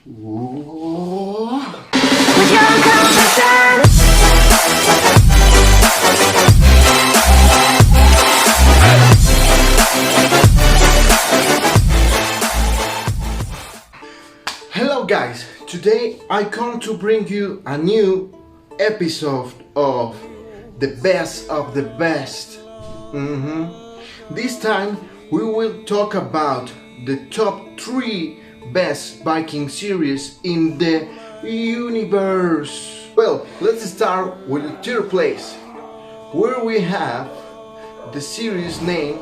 Ooh. Hello guys, today I come to bring you a new episode of the best of the best. This time we will talk about the top 3 best biking series in the universe. Well, let's start with the third place, where we have the series named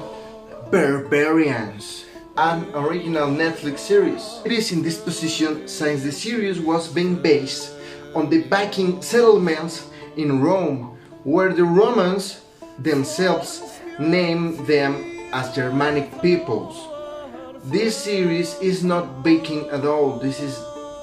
Barbarians, an original Netflix series. It is in this position since the series was being based on the Viking settlements in Rome, where the Romans themselves named them as Germanic peoples. This series is not Viking at all. This is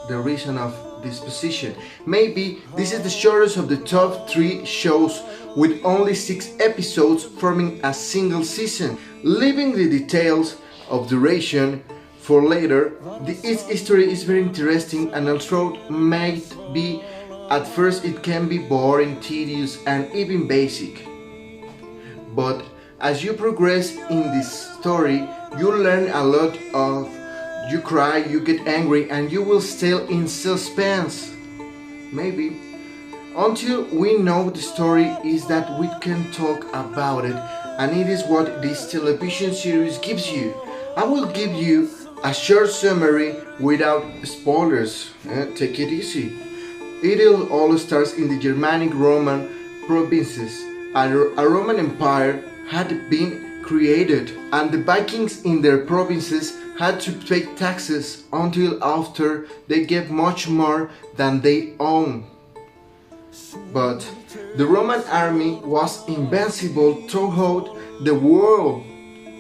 the reason of this position. Maybe this is the shortest of the top 3 shows, with only 6 episodes forming a single season, leaving the details of duration for later. Its history is very interesting, and although it might be at first it can be boring, tedious and even basic, but as you progress in this story you learn a lot of, you cry, you get angry, and you will stay in suspense, maybe until we know the story is that we can talk about it, and it is what this television series gives you. I will give you a short summary without spoilers. Take it easy. It all starts in the Germanic Roman provinces. A Roman Empire had been created, and the Vikings in their provinces had to pay taxes until after they gave much more than they owned. But the Roman army was invincible throughout the world.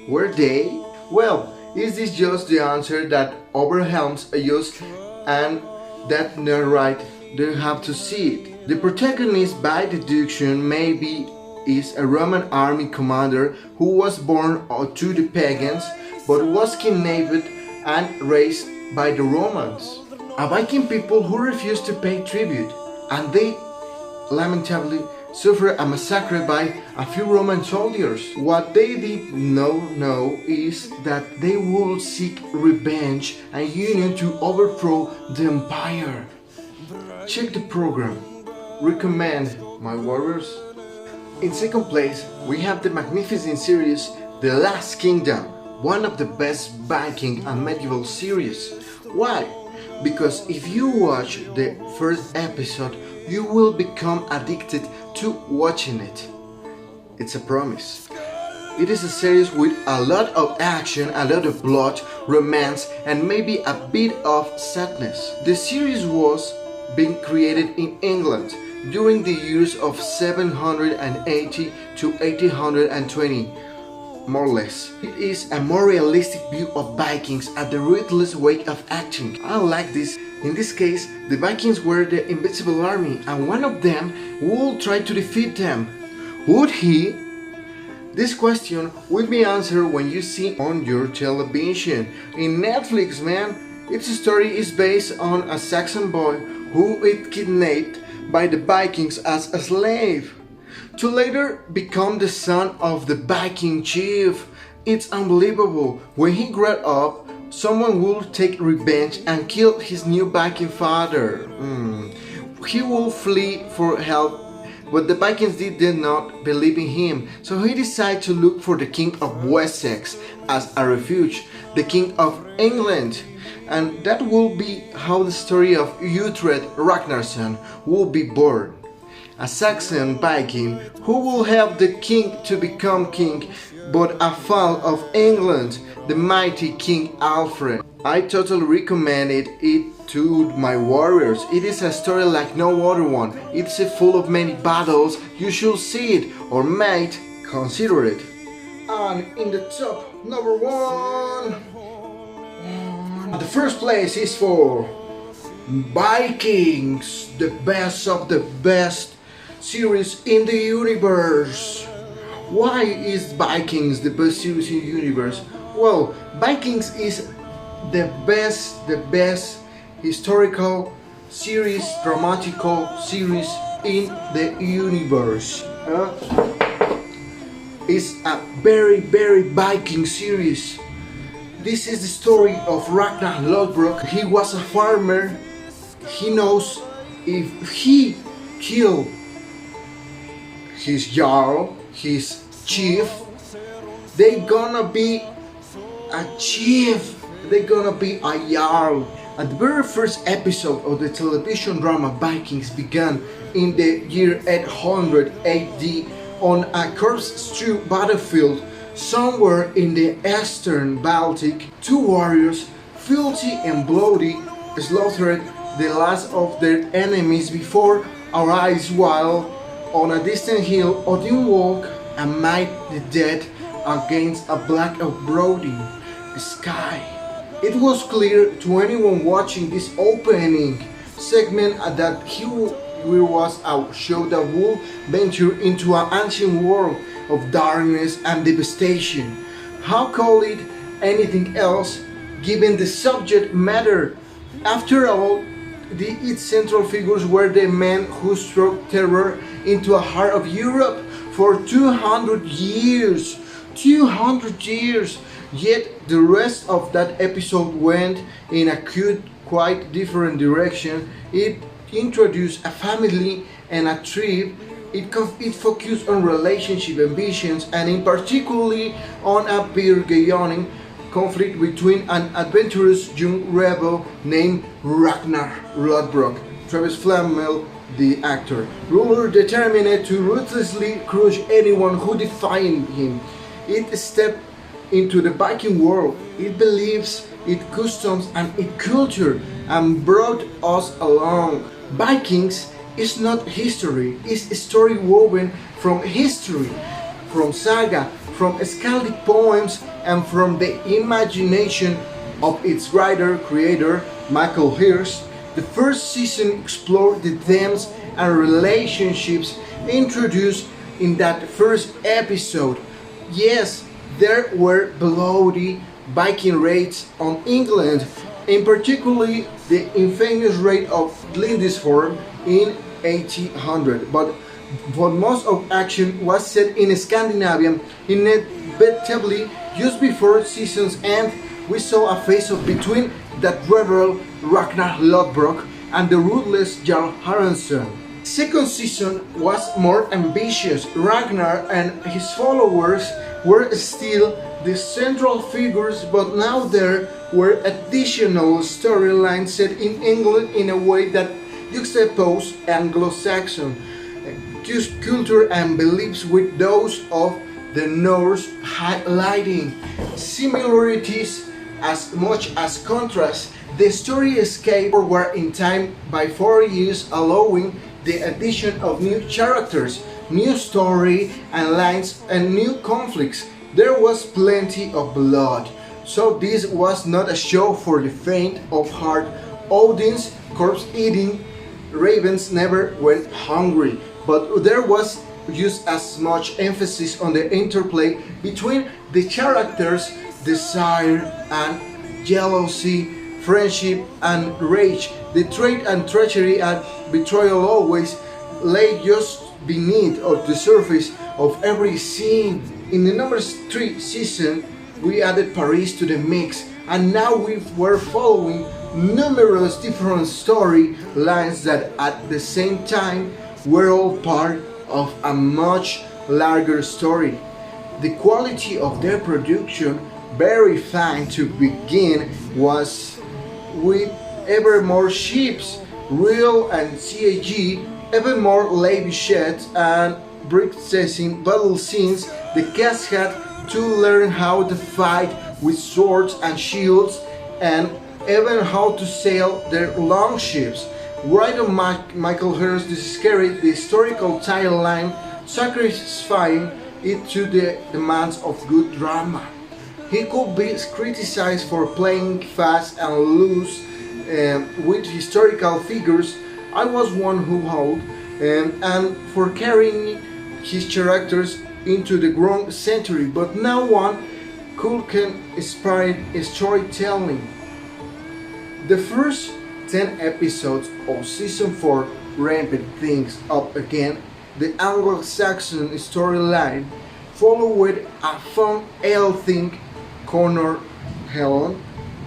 Were they? Well, is this just the answer that overwhelms us and that not right? They have to see it. The protagonist by deduction maybe is a Roman army commander who was born to the pagans but was kidnapped and raised by the Romans. A Viking people who refused to pay tribute, and they lamentably suffered a massacre by a few Roman soldiers. What they did not know is that they would seek revenge and union to overthrow the empire. Check the program. Recommend, my warriors. In second place, we have the magnificent series The Last Kingdom, one of the best Viking and medieval series. Why? Because if you watch the first episode, you will become addicted to watching it. It's a promise. It is a series with a lot of action, a lot of blood, romance, and maybe a bit of sadness. The series was being created in England during the years of 780 to 1820, more or less. It is a more realistic view of Vikings and the ruthless way of acting. I like this. In this case, the Vikings were the invincible army, and one of them would try to defeat them. Would he? This question will be answered when you see on your television. In Netflix, man, its story is based on a Saxon boy who is kidnapped by the Vikings as a slave, to later become the son of the Viking chief. It's unbelievable. When he grew up, someone will take revenge and kill his new Viking father. He will flee for help, but the Vikings did not believe in him, so he decided to look for the King of Wessex as a refuge, the King of England. And that will be how the story of Uhtred Ragnarsson will be born. A Saxon Viking who will help the king to become king, but a fall of England, the mighty King Alfred. I totally recommend it to my warriors. It is a story like no other one. It's full of many battles. You should see it, or might consider it. And in the top number 1, the first place is for Vikings, the best of the best series in the universe. Why is Vikings the best series in the universe? Well, Vikings is the best historical series, dramatical series in the universe. It's a very Viking series. This is the story of Ragnar Lodbrok. He was a farmer. He knows if he killed his jarl, his chief, they gonna be a chief, they gonna be a jarl. At the very first episode of the television drama Vikings began in the year 800 AD on a corpse-strewn battlefield somewhere in the eastern Baltic. Two warriors, filthy and bloody, slaughtered the last of their enemies before our eyes, while on a distant hill Odin walked amid the dead against a black and brooding sky. It was clear to anyone watching this opening segment that he was a show that would venture into an ancient world of darkness and devastation. How call it anything else given the subject matter? After all, its central figures were the men who struck terror into the heart of Europe for 200 years. 200 years! Yet the rest of that episode went in a quite different direction. It introduced a family and a tribe. It focused on relationship ambitions and in particularly on a burgeoning conflict between an adventurous young rebel named Ragnar Lodbrok, Travis Flamel, the actor, ruler determined to ruthlessly crush anyone who defied him. It stepped into the Viking world, its beliefs, its customs and its culture, and brought us along. Vikings is not history, it's a story woven from history, from saga, from skaldic poems, and from the imagination of its writer, creator, Michael Hirst. The first season explored the themes and relationships introduced in that first episode. Yes, there were bloody Viking raids on England, in particularly the infamous raid of Lindisfarne in 1800, but most of action was set in Scandinavia. Inevitably, just before season's end, we saw a face-off between that rebel Ragnar Lodbrok and the ruthless Jarl Haraldsson. Second season was more ambitious. Ragnar and his followers were still the central figures, but now there were additional storylines set in England in a way that juxtaposed Anglo-Saxon culture and beliefs with those of the Norse, highlighting similarities as much as contrasts. The story escaped forward in time by 4 years, allowing the addition of new characters, new story and lines and new conflicts. There was plenty of blood, so this was not a show for the faint of heart. Odin's corpse-eating ravens never went hungry, but there was just as much emphasis on the interplay between the characters, desire and jealousy, friendship and rage. The trait and treachery and betrayal always lay just beneath the surface of every scene. In the number 3 season, we added Paris to the mix, and now we were following numerous different storylines that at the same time were all part of a much larger story. The quality of their production, very fine to begin, was with ever more ships, real and CG, ever more lavish sets and breathtaking battle scenes. The cast had to learn how to fight with swords and shields and even how to sail their long ships. Writer Michael Hirst discovered the historical timeline, sacrificing it to the demands of good drama. He could be criticized for playing fast and loose with historical figures. I was one who held, and for carrying his characters into the wrong century, but no one could can inspire storytelling. The first 10 episodes of season 4 ramped things up again. The Anglo-Saxon storyline followed a fun elthing Connor Helen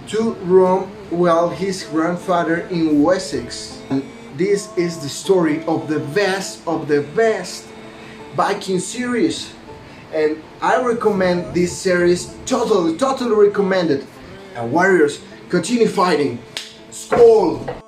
to Rome while his grandfather in Wessex. And this is the story of the best Viking series, and I recommend this series, totally recommend it. And warriors, continue fighting. Skål!